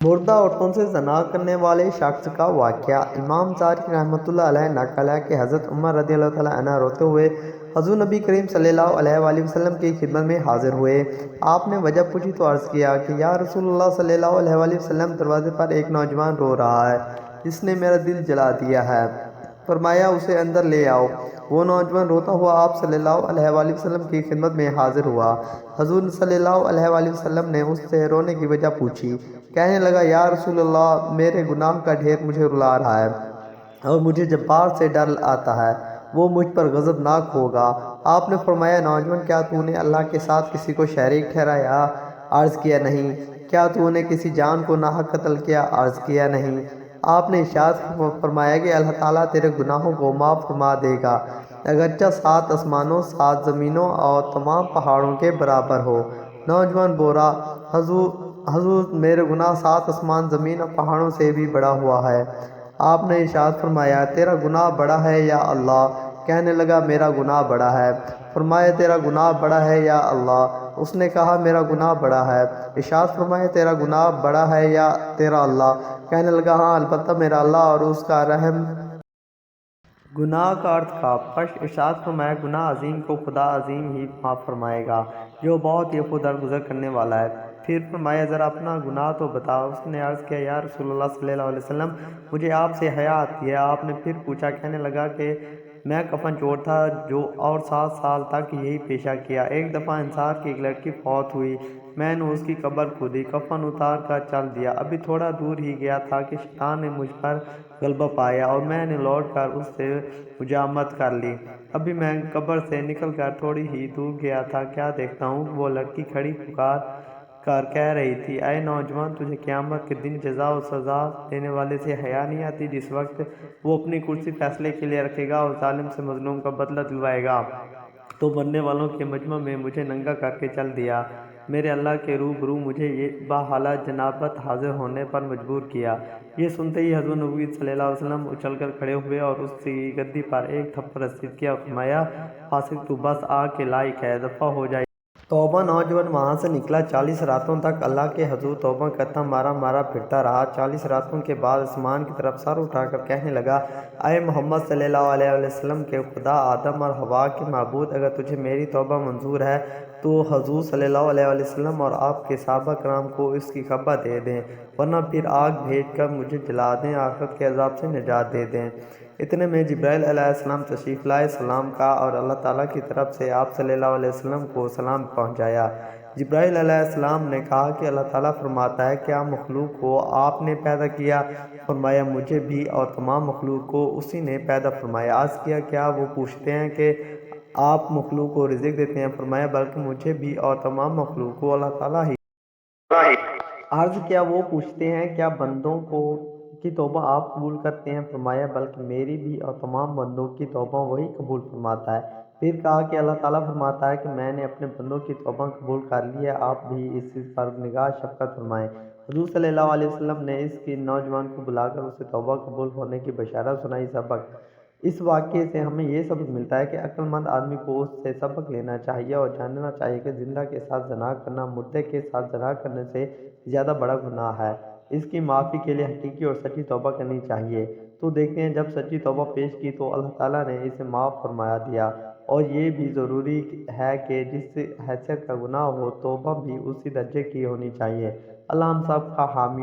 مردہ عورتوں سے زنا کرنے والے شخص کا واقعہ۔ امام صادق رحمۃ اللہ علیہ نقل ہے کہ حضرت عمر رضی اللہ تعالیٰ عنہ روتے ہوئے حضور نبی کریم صلی اللہ علیہ وآلہ وسلم کی خدمت میں حاضر ہوئے۔ آپ نے وجہ پوچھی تو عرض کیا کہ یا رسول اللہ صلی اللہ علیہ وآلہ وسلم، دروازے پر ایک نوجوان رو رہا ہے جس نے میرا دل جلا دیا ہے۔ فرمایا اسے اندر لے آؤ۔ وہ نوجوان روتا ہوا آپ صلی اللہ علیہ وآلہ وسلم کی خدمت میں حاضر ہوا۔ حضور صلی اللہ علیہ وآلہ وسلم نے اس سے رونے کی وجہ پوچھی۔ کہنے لگا یا رسول اللہ، میرے گناہ کا ڈھیر مجھے رلا رہا ہے اور مجھے جبار سے ڈر آتا ہے، وہ مجھ پر غضبناک ہوگا۔ آپ نے فرمایا نوجوان، کیا تو نے اللہ کے ساتھ کسی کو شریک ٹھہرایا؟ عرض کیا نہیں۔ کیا تو نے کسی جان کو ناحق قتل کیا؟ عرض کیا نہیں۔ آپ نے ارشاد فرمایا کہ اللہ تعالیٰ تیرے گناہوں کو معاف فرما دے گا، اگرچہ 7 آسمانوں 7 زمینوں اور تمام پہاڑوں کے برابر ہو۔ نوجوان بولا حضور میرے گناہ 7 آسمان زمین اور پہاڑوں سے بھی بڑا ہوا ہے۔ آپ نے ارشاد فرمایا تیرا گناہ بڑا ہے یا اللہ؟ کہنے لگا میرا گناہ بڑا ہے۔ فرمایا تیرا گناہ بڑا ہے یا اللہ؟ اس نے کہا میرا گناہ بڑا ہے۔ ارشاد فرمایا تیرا گناہ بڑا ہے یا تیرا اللہ؟ کہنے لگا ہاں البتہ میرا اللہ اور اس کا رحم۔ گناہ کا ارتکاب۔ ارشاد فرمایا گناہ عظیم کو خدا عظیم ہی معاف فرمائے گا جو بہت ہی عفو درگزر کرنے والا ہے۔ پھر فرمایا ذرا اپنا گناہ تو بتا۔ اس نے عرض کیا یا رسول اللہ صلی اللہ علیہ وسلم، مجھے آپ سے حیا آتی ہے۔ آپ نے پھر پوچھا، کہنے لگا کہ میں کفن چور تھا جو اور 7 سال تک یہی پیشہ کیا۔ ایک دفعہ انصار کی ایک لڑکی فوت ہوئی، میں نے اس کی قبر کھودی، کفن اتار کر چل دیا۔ ابھی تھوڑا دور ہی گیا تھا کہ شیطان نے مجھ پر غلبہ پایا اور میں نے لوٹ کر اس سے مجامت کر لی۔ ابھی میں قبر سے نکل کر تھوڑی ہی دور گیا تھا، کیا دیکھتا ہوں وہ لڑکی کھڑی پکار کر کہہ رہی تھی، اے نوجوان، تجھے قیامت کے دن جزا و سزا دینے والے سے حیا نہیں آتی، جس وقت وہ اپنی کرسی فیصلے کے لیے رکھے گا اور ظالم سے مظلوم کا بدلہ دلوائے گا تو مرنے والوں کے مجمع میں مجھے ننگا کر کے چل دیا۔ میرے اللہ کے روبرو مجھے یہ باحالت جنابت حاضر ہونے پر مجبور کیا۔ یہ سنتے ہی حضور نبی صلی اللہ علیہ وسلم اچھل کر کھڑے ہوئے اور اس کی گدی پر ایک تھپڑ رسید کیا اور فرمایا فاسق، تو بس آگ کے لائق ہے، دفع ہو جائے۔ توبہ۔ نوجوان وہاں سے نکلا، 40 راتوں تک اللہ کے حضور توبہ کرتا مارا مارا پھرتا رہا۔ 40 راتوں کے بعد آسمان کی طرف سر اٹھا کر کہنے لگا، اے محمد صلی اللہ علیہ وسلم کے خدا آدم اور حوا کے معبود، اگر تجھے میری توبہ منظور ہے تو حضور صلی اللہ علیہ وسلم اور آپ کے صحابہ کرام کو اس کی خبر دے دیں، ورنہ پھر آگ بھیج کر مجھے جلا دیں، آخرت کے عذاب سے نجات دے دیں۔ اتنے میں جبرائیل علیہ السلام تشریف لائے، سلام کہا اور اللہ تعالیٰ کی طرف سے آپ صلی اللہ علیہ وسلم کو سلام پہنچایا۔ جبرائیل علیہ السلام نے کہا کہ اللہ تعالیٰ فرماتا ہے کیا مخلوق کو آپ نے پیدا کیا؟ فرمایا مجھے بھی اور تمام مخلوق کو اسی نے پیدا فرمایا۔ عرض کیا کیا وہ پوچھتے ہیں کہ آپ مخلوق کو رزق دیتے ہیں؟ فرمایا بلکہ مجھے بھی اور تمام مخلوق کو اللہ تعالیٰ ہی۔ عرض کیا وہ پوچھتے ہیں کیا بندوں کی توبہ آپ قبول کرتے ہیں؟ فرمایا بلکہ میری بھی اور تمام بندوں کی توبہ وہی قبول فرماتا ہے۔ پھر کہا کہ اللہ تعالیٰ فرماتا ہے کہ میں نے اپنے بندوں کی توبہ قبول کر لی ہے، آپ بھی اس پر نگاہ شفقت فرمائیں۔ حضور صلی اللہ علیہ وسلم نے اس کی نوجوان کو بلا کر اسے توبہ قبول ہونے کی بشارت سنائی۔ سبق۔ اس واقعے سے ہمیں یہ سبق ملتا ہے کہ عقل مند آدمی کو اس سے سبق لینا چاہیے اور جاننا چاہیے کہ زندہ کے ساتھ زنا کرنا مردے کے ساتھ زنا کرنے سے زیادہ بڑا گناہ ہے۔ اس کی معافی کے لیے حقیقی اور سچی توبہ کرنی چاہیے۔ تو دیکھتے ہیں جب سچی توبہ پیش کی تو اللہ تعالیٰ نے اسے معاف فرما دیا، اور یہ بھی ضروری ہے کہ جس حیثیت کا گناہ ہو توبہ بھی اسی درجے کی ہونی چاہیے۔ اللہ ہم سب کا حامی